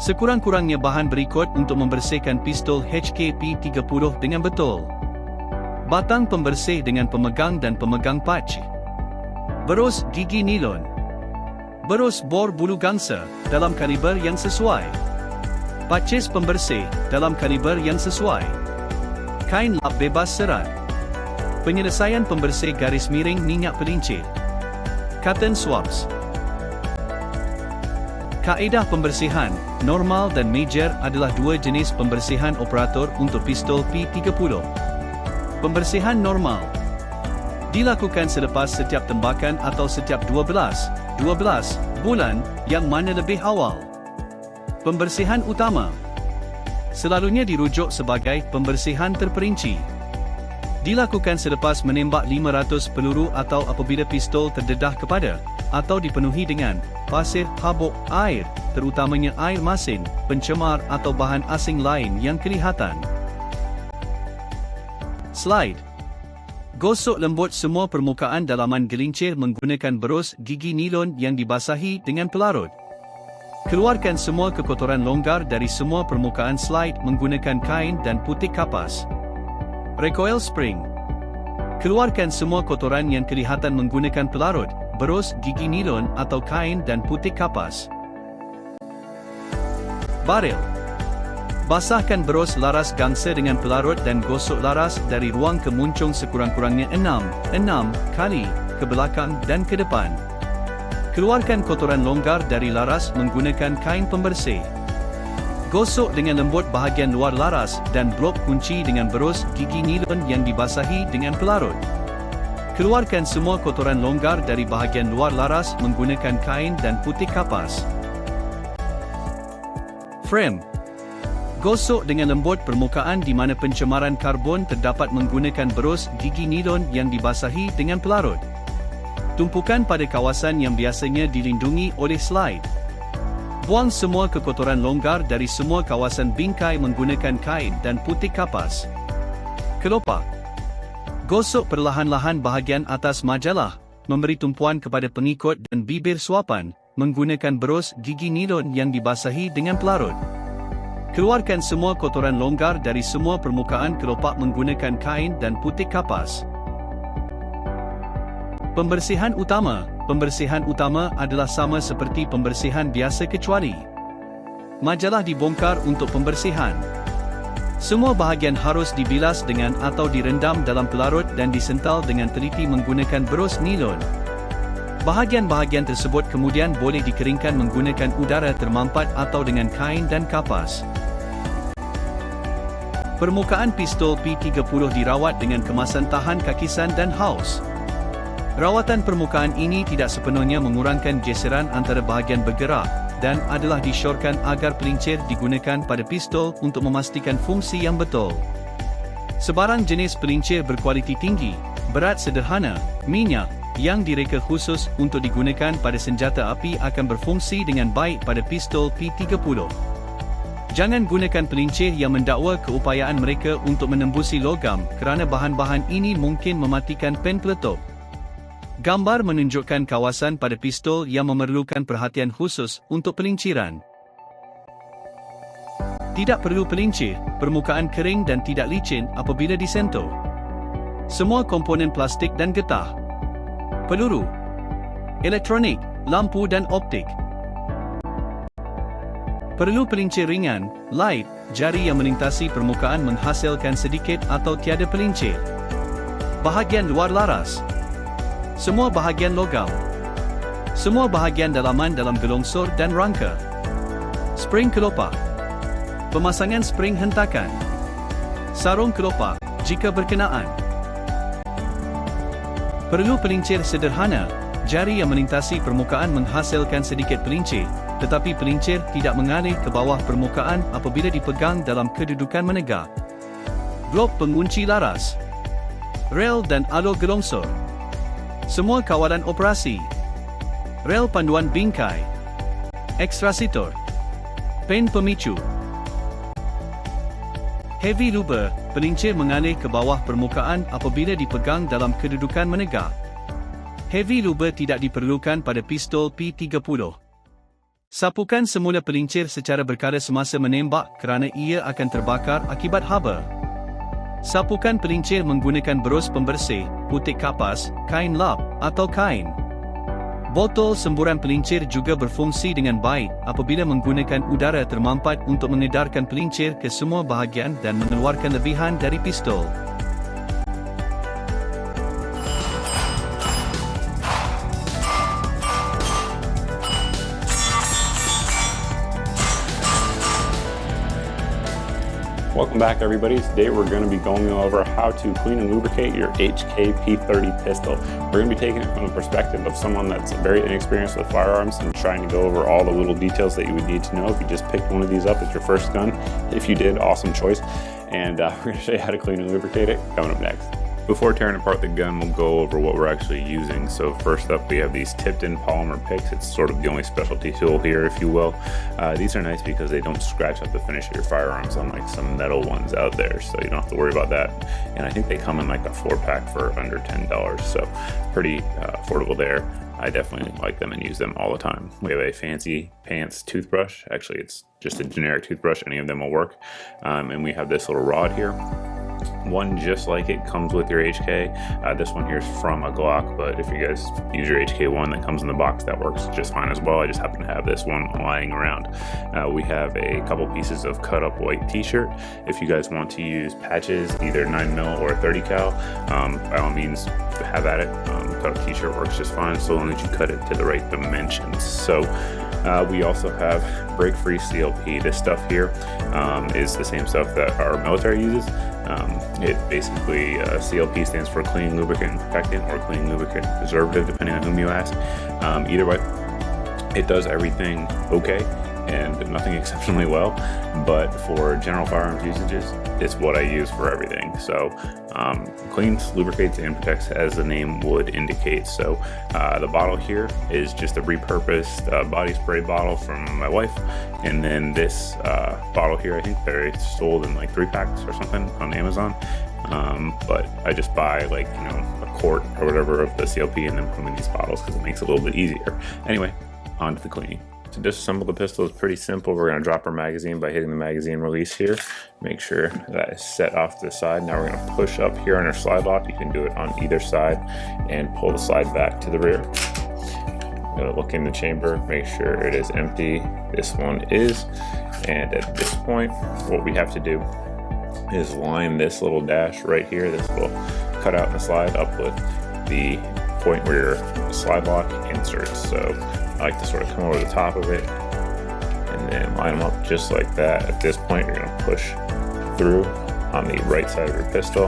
Sekurang-kurangnya bahan berikut untuk membersihkan pistol HK-P30 dengan betul. Batang pembersih dengan pemegang dan pemegang patch. Berus gigi nilon. Berus bor bulu gangsa dalam kaliber yang sesuai. Patches pembersih dalam kaliber yang sesuai. Kain lap bebas serat. Penyelesaian pembersih garis miring minyak pelincir. Cotton swabs. Kaedah pembersihan, normal dan major adalah dua jenis pembersihan operator untuk pistol P30. Pembersihan normal dilakukan selepas setiap tembakan atau setiap 12 bulan, yang mana lebih awal. Pembersihan utama selalunya dirujuk sebagai pembersihan terperinci. Dilakukan selepas menembak 500 peluru atau apabila pistol terdedah kepada atau dipenuhi dengan pasir, habuk, air, terutamanya air masin, pencemar atau bahan asing lain yang kelihatan. Slide. Gosok lembut semua permukaan dalaman gelincir menggunakan berus gigi nilon yang dibasahi dengan pelarut. Keluarkan semua kekotoran longgar dari semua permukaan slide menggunakan kain dan putik kapas. Recoil spring. Keluarkan semua kotoran yang kelihatan menggunakan pelarut, berus gigi nilon atau kain dan putik kapas. Baril. Basahkan berus laras gangsa dengan pelarut dan gosok laras dari ruang ke muncung sekurang-kurangnya 6 kali ke belakang dan ke depan. Keluarkan kotoran longgar dari laras menggunakan kain pembersih. Gosok dengan lembut bahagian luar laras dan blok kunci dengan berus gigi nilon yang dibasahi dengan pelarut. Keluarkan semua kotoran longgar dari bahagian luar laras menggunakan kain dan putik kapas. Frame. Gosok dengan lembut permukaan di mana pencemaran karbon terdapat menggunakan berus gigi nilon yang dibasahi dengan pelarut. Tumpukan pada kawasan yang biasanya dilindungi oleh slide. Buang semua kekotoran longgar dari semua kawasan bingkai menggunakan kain dan putik kapas. Kelopak. Gosok perlahan-lahan bahagian atas majalah, memberi tumpuan kepada pengikut dan bibir suapan, menggunakan berus gigi nilon yang dibasahi dengan pelarut. Keluarkan semua kotoran longgar dari semua permukaan kelopak menggunakan kain dan putik kapas. Pembersihan utama. Pembersihan utama adalah sama seperti pembersihan biasa kecuali majalah dibongkar untuk pembersihan. Semua bahagian harus dibilas dengan atau direndam dalam pelarut dan disental dengan teliti menggunakan berus nilon. Bahagian-bahagian tersebut kemudian boleh dikeringkan menggunakan udara termampat atau dengan kain dan kapas. Permukaan pistol P30 dirawat dengan kemasan tahan kakisan dan haus. Rawatan permukaan ini tidak sepenuhnya mengurangkan geseran antara bahagian bergerak dan adalah disyorkan agar pelincir digunakan pada pistol untuk memastikan fungsi yang betul. Sebarang jenis pelincir berkualiti tinggi, berat sederhana, minyak, yang direka khusus untuk digunakan pada senjata api akan berfungsi dengan baik pada pistol P30. Jangan gunakan pelincir yang mendakwa keupayaan mereka untuk menembusi logam kerana bahan-bahan ini mungkin mematikan pen peletup. Gambar menunjukkan kawasan pada pistol yang memerlukan perhatian khusus untuk pelinciran. Tidak perlu pelincir, permukaan kering dan tidak licin apabila disentuh. Semua komponen plastik dan getah. Peluru, elektronik, lampu dan optik. Perlu pelincir ringan, light, jari yang melintasi permukaan menghasilkan sedikit atau tiada pelincir. Bahagian luar laras. Semua bahagian logam. Semua bahagian dalaman dalam gelongsor dan rangka. Spring kelopak. Pemasangan spring hentakan. Sarung kelopak, jika berkenaan. Perlu pelincir sederhana, jari yang melintasi permukaan menghasilkan sedikit pelincir, tetapi pelincir tidak mengalir ke bawah permukaan apabila dipegang dalam kedudukan menegak. Blok pengunci laras. Rel dan alur gelongsor. Semua kawalan operasi. Rel panduan bingkai. Ekstrasitor. Pen pemicu. Heavy lubber, pelincir mengalir ke bawah permukaan apabila dipegang dalam kedudukan menegak. Heavy lubber tidak diperlukan pada pistol P30. Sapukan semula pelincir secara berkala semasa menembak kerana ia akan terbakar akibat haba. Sapukan pelincir menggunakan berus pembersih, putik kapas, kain lap, atau kain. Botol semburan pelincir juga berfungsi dengan baik apabila menggunakan udara termampat untuk mengedarkan pelincir ke semua bahagian dan mengeluarkan lebihan dari pistol. Welcome back everybody. Today we're going to be going over how to clean and lubricate your HK P30 pistol. We're going to be taking it from the perspective of someone that's very inexperienced with firearms and trying to go over all the little details that you would need to know if you just picked one of these up as your first gun. If you did, awesome choice. And we're going to show you how to clean and lubricate it coming up next. Before tearing apart the gun, we'll go over what we're actually using. So first up, we have these tipped-in polymer picks. It's sort of the only specialty tool here, if you will. These are nice because they don't scratch up the finish of your firearms unlike some metal ones out there, so you don't have to worry about that. And I think they come in like a 4-pack for under $10, so pretty affordable there. I definitely like them and use them all the time. We have a fancy pants toothbrush. Actually, it's just a generic toothbrush. Any of them will work. And we have this little rod here. One just like it comes with your HK. This one here is from a Glock, but if you guys use your HK1 that comes in the box, that works just fine as well. I just happen to have this one lying around. We have a couple pieces of cut up white t-shirt. If you guys want to use patches, either 9mm or 30 cal, by all means have at it. Cut up t-shirt works just fine so long as you cut it to the right dimensions. So we also have break-free CLP. This stuff here is the same stuff that our military uses. It basically, CLP stands for clean lubricant protectant or clean lubricant preservative, depending on whom you ask. Either way, it does everything okay and nothing exceptionally well, but for general firearms usages, it's what I use for everything. So cleans, lubricates, and protects as the name would indicate. So the bottle here is just a repurposed body spray bottle from my wife, and then this bottle here, I think they're sold in like 3-packs or something on Amazon. But I just buy like, you know, a quart or whatever of the CLP and then put them in these bottles because it makes it a little bit easier. Anyway, on to the cleaning. To disassemble the pistol is pretty simple. We're going to drop our magazine by hitting the magazine release here. Make sure that is set off to the side. Now we're going to push up here on our slide lock. You can do it on either side and pull the slide back to the rear. Going to look in the chamber, make sure it is empty. This one is. And at this point, what we have to do is line this little dash right here, this little cutout in the slide, up with the point where your slide lock inserts. So I like to sort of come over the top of it and then line them up just like that. At this point, you're going to push through on the right side of your pistol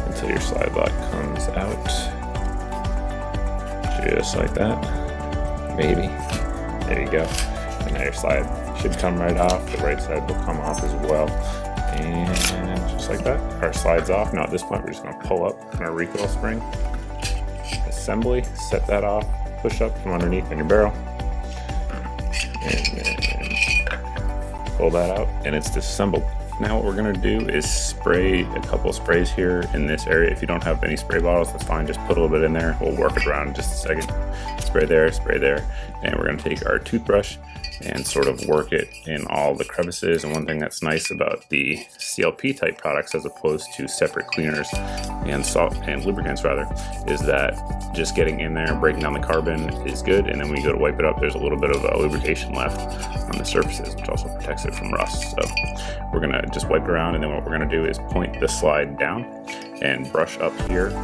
until your slide lock comes out. Just like that. Maybe. There you go. And now your slide should come right off. The right side will come off as well. And just like that, our slide's off. Now at this point, we're just going to pull up on our recoil spring. Assembly, set that off. Push up from underneath in your barrel and then pull that out and it's disassembled. Now what we're going to do is spray a couple of sprays here in this area. If you don't have any spray bottles, that's fine, just put a little bit in there. We'll work it around in just a second. Spray there, and we're going to take our toothbrush and sort of work it in all the crevices. And one thing that's nice about the CLP type products as opposed to separate cleaners and salt and lubricants rather, is that just getting in there and breaking down the carbon is good, and then when you go to wipe it up, there's a little bit of lubrication left on the surfaces, which also protects it from rust. So we're gonna just wipe it around, and then what we're gonna do is point the slide down and brush up here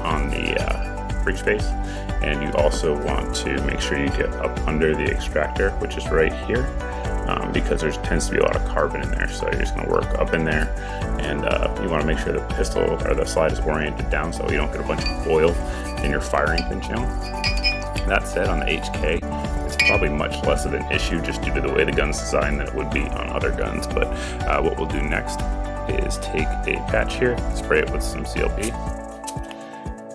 on the breech space. And you also want to make sure you get up under the extractor, which is right here, because there tends to be a lot of carbon in there. So you're just going to work up in there, and you want to make sure the pistol or the slide is oriented down so you don't get a bunch of oil in your firing pin channel. That said, on the HK, it's probably much less of an issue just due to the way the gun's designed than it would be on other guns. But what we'll do next is take a patch here, spray it with some CLP,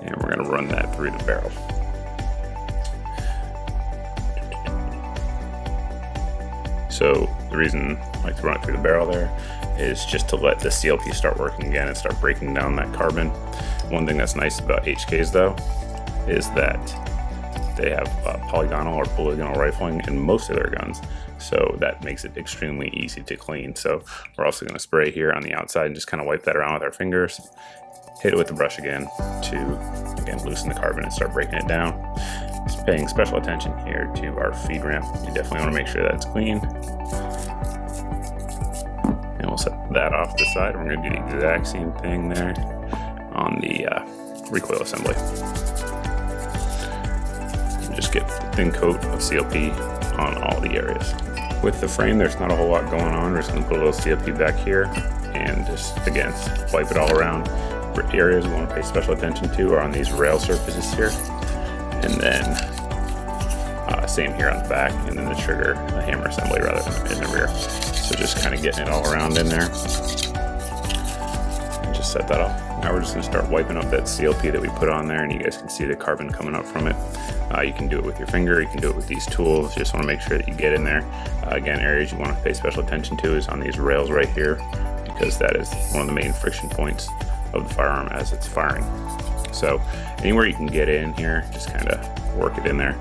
and we're going to run that through the barrel. So the reason I like to run it through the barrel there is just to let the CLP start working again and start breaking down that carbon. One thing that's nice about HKs though is that they have polygonal or polygonal rifling in most of their guns, so that makes it extremely easy to clean. So we're also going to spray here on the outside and just kind of wipe that around with our fingers, hit it with the brush again to again loosen the carbon and start breaking it down. Just paying special attention here to our feed ramp. You definitely want to make sure that's clean. And we'll set that off to the side. We're going to do the exact same thing there on the recoil assembly. Just get a thin coat of CLP on all the areas. With the frame, there's not a whole lot going on. We're just going to put a little CLP back here and just, again, wipe it all around. For areas we want to pay special attention to are on these rail surfaces here. And then same here on the back, and then the trigger, the hammer assembly rather than in the rear. So just kind of getting it all around in there. And just set that off. Now we're just going to start wiping up that CLP that we put on there, and you guys can see the carbon coming up from it. You can do it with your finger, you can do it with these tools. You just want to make sure that you get in there. Again, areas you want to pay special attention to is on these rails right here, because that is one of the main friction points of the firearm as it's firing. So anywhere you can get in here, just kind of work it in there.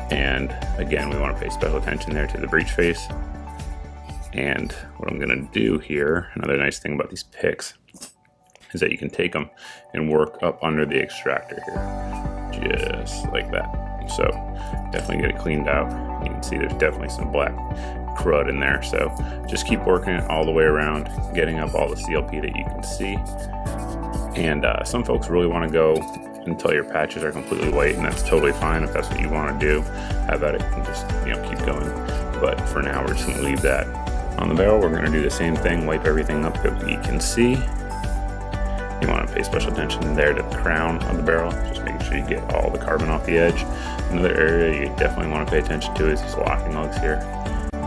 And again, we want to pay special attention there to the breech face. And what I'm going to do here, another nice thing about these picks, is that you can take them and work up under the extractor here, just like that. So definitely get it cleaned out. You can see there's definitely some black crud in there. So just keep working it all the way around, getting up all the CLP that you can see. And some folks really want to go until your patches are completely white, and that's totally fine if that's what you want to do. Have at it and just keep going. But for now, we're just going to leave that on the barrel. We're going to do the same thing, wipe everything up that we can see. You want to pay special attention there to the crown of the barrel, just making sure you get all the carbon off the edge. Another area you definitely want to pay attention to is these locking lugs here.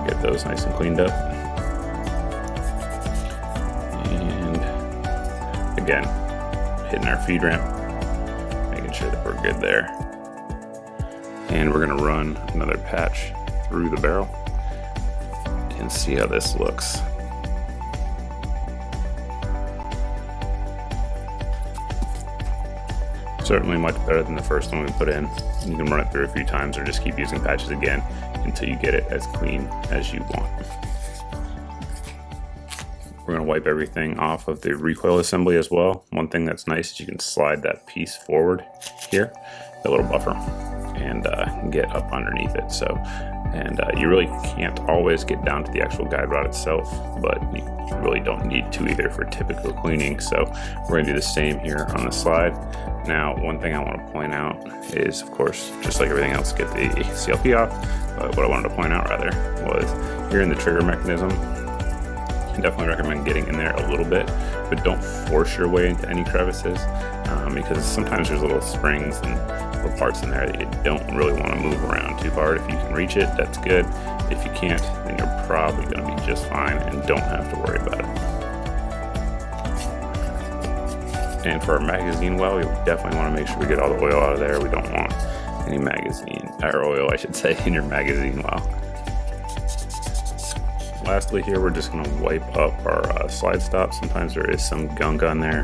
Get those nice and cleaned up. And again, hitting our feed ramp, making sure that we're good there. And we're going to run another patch through the barrel and see how this looks. Certainly much better than the first one we put in. You can run it through a few times or just keep using patches again until you get it as clean as you want. We're going to wipe everything off of the recoil assembly as well. One thing that's nice is you can slide that piece forward here, that little buffer, and get up underneath it. You really can't always get down to the actual guide rod itself, but you really don't need to either for typical cleaning. So we're going to do the same here on the slide. Now, one thing I want to point out is, of course, just like everything else, get the CLP off. But what I wanted to point out rather was here in the trigger mechanism, I definitely recommend getting in there a little bit, but don't force your way into any crevices because sometimes there's little springs and little parts in there that you don't really want to move around too hard. If you can reach it, that's good. If you can't, then you're probably going to be just fine and don't have to worry about it. And for our magazine well, we definitely want to make sure we get all the oil out of there. We don't want any oil, I should say, in your magazine well. Lastly here, we're just going to wipe up our slide stop. Sometimes there is some gunk on there,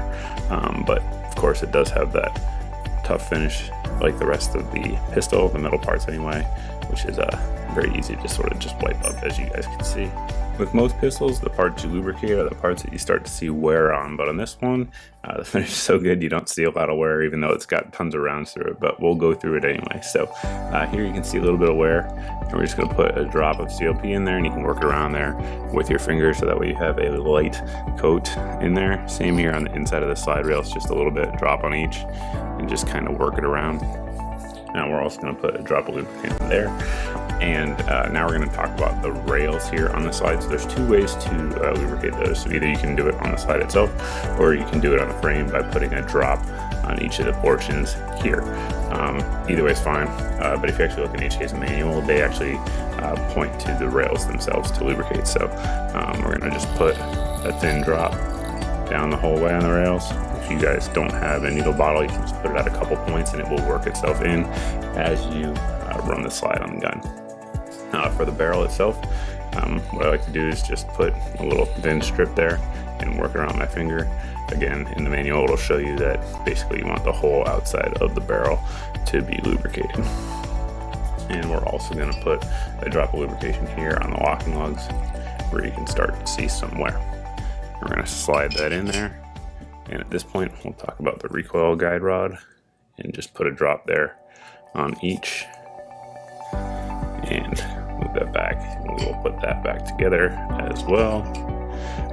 but of course it does have that tough finish like the rest of the pistol, the metal parts anyway, which is very easy to sort of just wipe up, as you guys can see. With most pistols, the parts you lubricate are the parts that you start to see wear on, but on this one, the finish is so good you don't see a lot of wear, even though it's got tons of rounds through it, but we'll go through it anyway. So here you can see a little bit of wear, and we're just going to put a drop of CLP in there, and you can work around there with your fingers so that way you have a light coat in there. Same here on the inside of the slide rails, just a little bit, drop on each, and just kind of work it around. Now we're also going to put a drop of lubricant in there. And now we're going to talk about the rails here on the slide. So there's two ways to lubricate those. So either you can do it on the slide itself, or you can do it on the frame by putting a drop on each of the portions here. Either way is fine, but if you actually look in HK's manual, they actually point to the rails themselves to lubricate. So we're going to just put a thin drop down the whole way on the rails. If you guys don't have a needle bottle, you can just put it at a couple points and it will work itself in as you run the slide on the gun. For the barrel itself, what I like to do is just put a little thin strip there and work around my finger. Again, in the manual it'll show you that basically you want the whole outside of the barrel to be lubricated. And we're also going to put a drop of lubrication here on the locking lugs where you can start to see some wear. We're going to slide that in there. And at this point, we'll talk about the recoil guide rod and just put a drop there on each. And move that back. And we will put that back together as well.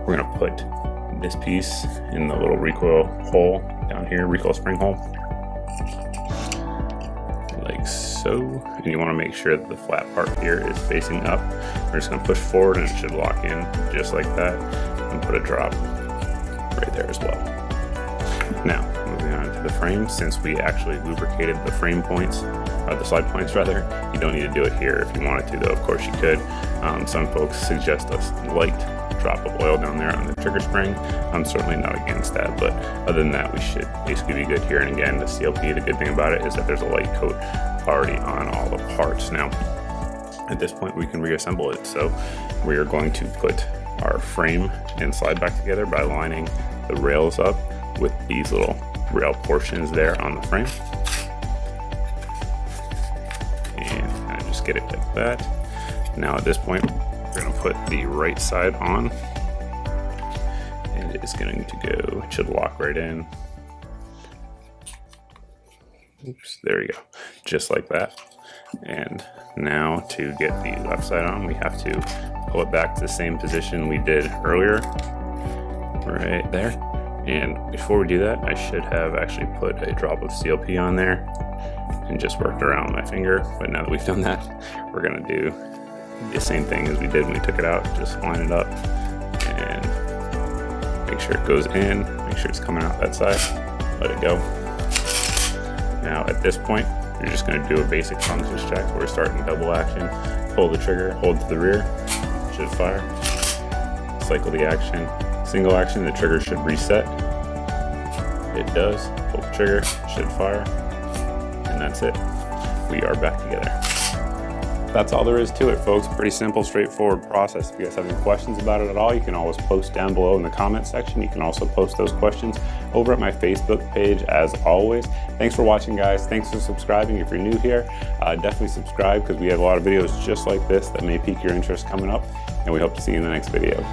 We're going to put this piece in the little recoil hole down here, recoil spring hole. Like so. And you want to make sure that the flat part here is facing up. We're just going to push forward and it should lock in just like that. And put a drop right there as well. Now, moving on to the frame, since we actually lubricated the frame points, or the slide points rather, you don't need to do it here. If you wanted to, though, of course you could. Some folks suggest a light drop of oil down there on the trigger spring. I'm certainly not against that, but other than that, we should basically be good here. And again, the CLP, the good thing about it is that there's a light coat already on all the parts. Now, at this point, we can reassemble it. So we are going to put our frame and slide back together by lining the rails up with these little rail portions there on the frame. And kind of just get it like that. Now at this point, we're going to put the right side on. And it's going to go, it should lock right in. Oops, there we go. Just like that. And now to get the left side on, we have to pull it back to the same position we did earlier. Right there. And before we do that, I should have actually put a drop of CLP on there and just worked around my finger. But now that we've done that, we're gonna do the same thing as we did when we took it out. Just line it up and make sure it goes in, make sure it's coming out that side, let it go. Now at this point, you're just gonna do a basic functions check. We're starting double action, pull the trigger, hold to the rear, should fire, cycle the action. Single action, the trigger should reset. It does. Pull the trigger, should fire. And that's it. We are back together. That's all there is to it, folks. Pretty simple, straightforward process. If you guys have any questions about it at all, you can always post down below in the comment section. You can also post those questions over at my Facebook page as always. Thanks for watching, guys. Thanks for subscribing. If you're new here, definitely subscribe because we have a lot of videos just like this that may pique your interest coming up. And we hope to see you in the next video.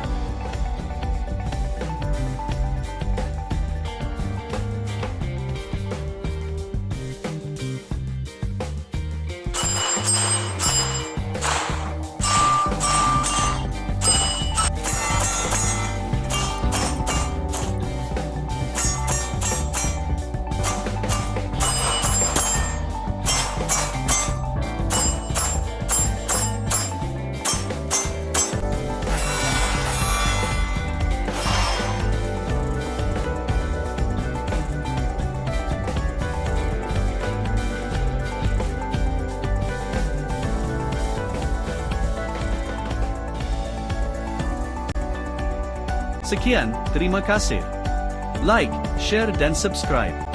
Sekian, terima kasih. Like, share dan subscribe.